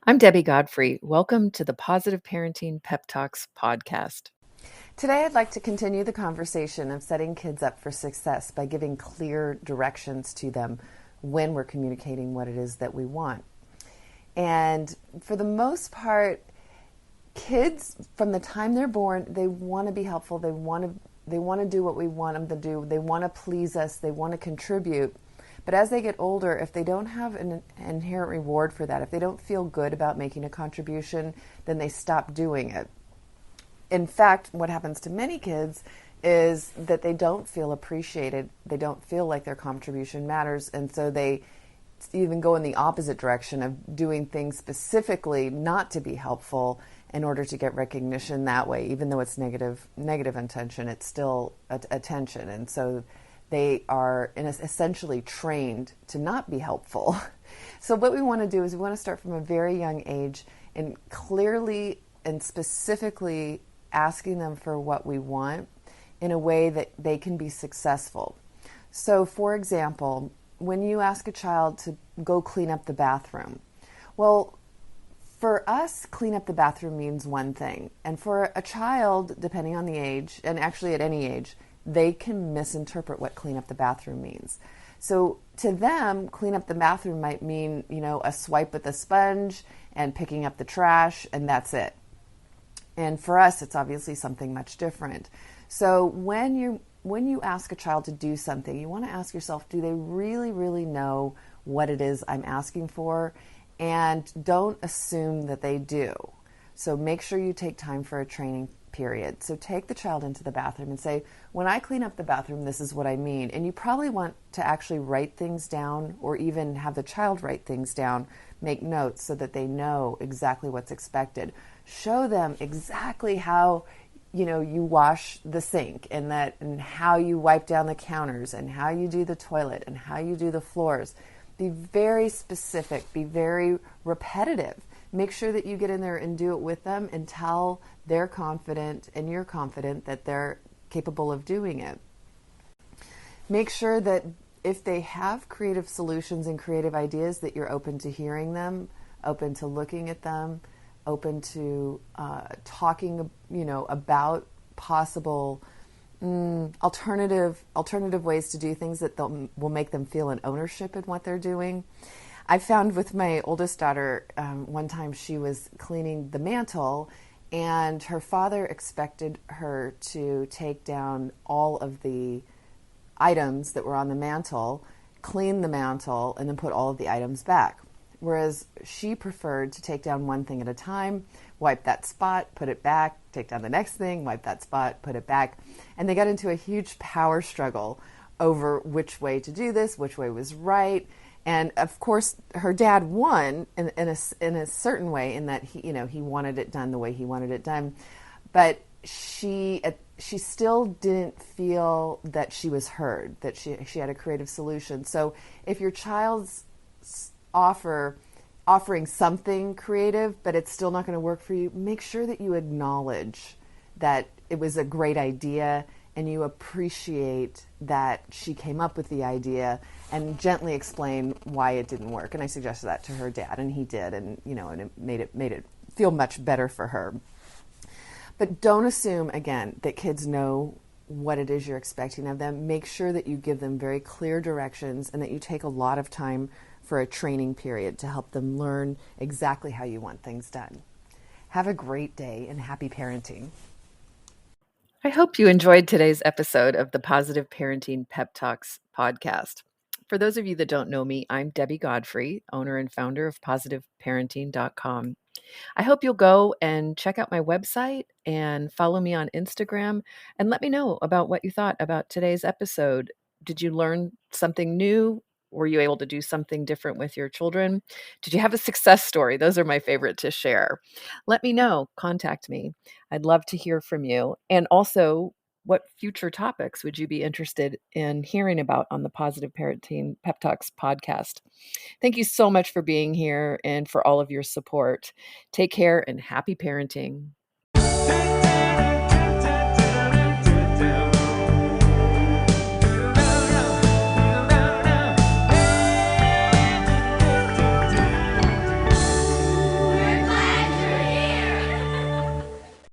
I'm Debbie Godfrey. Welcome to the Positive Parenting PEP Talks podcast. Today, I'd like to continue the conversation of setting kids up for success by giving clear directions to them when we're communicating what it is that we want. And for the most part, kids, from the time they're born, they want to be helpful. They want to do what we want them to do. They want to please us. They want to contribute. But as they get older, if they don't have an inherent reward for that, if they don't feel good about making a contribution, then they stop doing it. In fact, what happens to many kids is that they don't feel appreciated. They don't feel like their contribution matters. And so they even go in the opposite direction of doing things specifically not to be helpful in order to get recognition that way. Even though it's negative intention, it's still attention. And so they are essentially trained to not be helpful. So what we want to do is we want to start from a very young age and clearly and specifically asking them for what we want in a way that they can be successful. So for example, when you ask a child to go clean up the bathroom, well, for us, clean up the bathroom means one thing. And for a child, depending on the age, and actually at any age, they can misinterpret what clean up the bathroom means. So to them, clean up the bathroom might mean, a swipe with a sponge and picking up the trash, and that's it. And for us, it's obviously something much different. So when you ask a child to do something, you want to ask yourself, do they really, really know what it is I'm asking for? And don't assume that they do. So make sure you take time for a training period. So take the child into the bathroom and say, when I clean up the bathroom, this is what I mean. And you probably want to actually write things down or even have the child write things down, make notes so that they know exactly what's expected. Show them exactly how you wash the sink and how you wipe down the counters and how you do the toilet and how you do the floors. Be very specific, be very repetitive. Make sure that you get in there and do it with them until they're confident and you're confident that they're capable of doing it. Make sure that if they have creative solutions and creative ideas, that you're open to hearing them, open to looking at them, open to talking, about possible alternative ways to do things that will make them feel an ownership in what they're doing. I found with my oldest daughter, one time she was cleaning the mantle and her father expected her to take down all of the items that were on the mantle, clean the mantle, and then put all of the items back. Whereas she preferred to take down one thing at a time, wipe that spot, put it back, take down the next thing, wipe that spot, put it back. And they got into a huge power struggle over which way to do this, which way was right. And of course, her dad won in a certain way, in that he wanted it done the way he wanted it done, but she still didn't feel that she was heard, that she had a creative solution. So if your child's offering something creative, but it's still not going to work for you, make sure that you acknowledge that it was a great idea and you appreciate that she came up with the idea, and gently explain why it didn't work. And I suggested that to her dad, and he did, and and it made it feel much better for her. But don't assume, again, that kids know what it is you're expecting of them. Make sure that you give them very clear directions and that you take a lot of time for a training period to help them learn exactly how you want things done. Have a great day and happy parenting. I hope you enjoyed today's episode of the Positive Parenting PEP Talks podcast. For those of you that don't know me, I'm Debbie Godfrey, owner and founder of positiveparenting.com. I hope you'll go and check out my website and follow me on Instagram and let me know about what you thought about today's episode. Did you learn something new? Were you able to do something different with your children? Did you have a success story? Those are my favorite to share. Let me know. Contact me. I'd love to hear from you. And also, what future topics would you be interested in hearing about on the Positive Parenting Pep Talks podcast? Thank you so much for being here and for all of your support. Take care and happy parenting.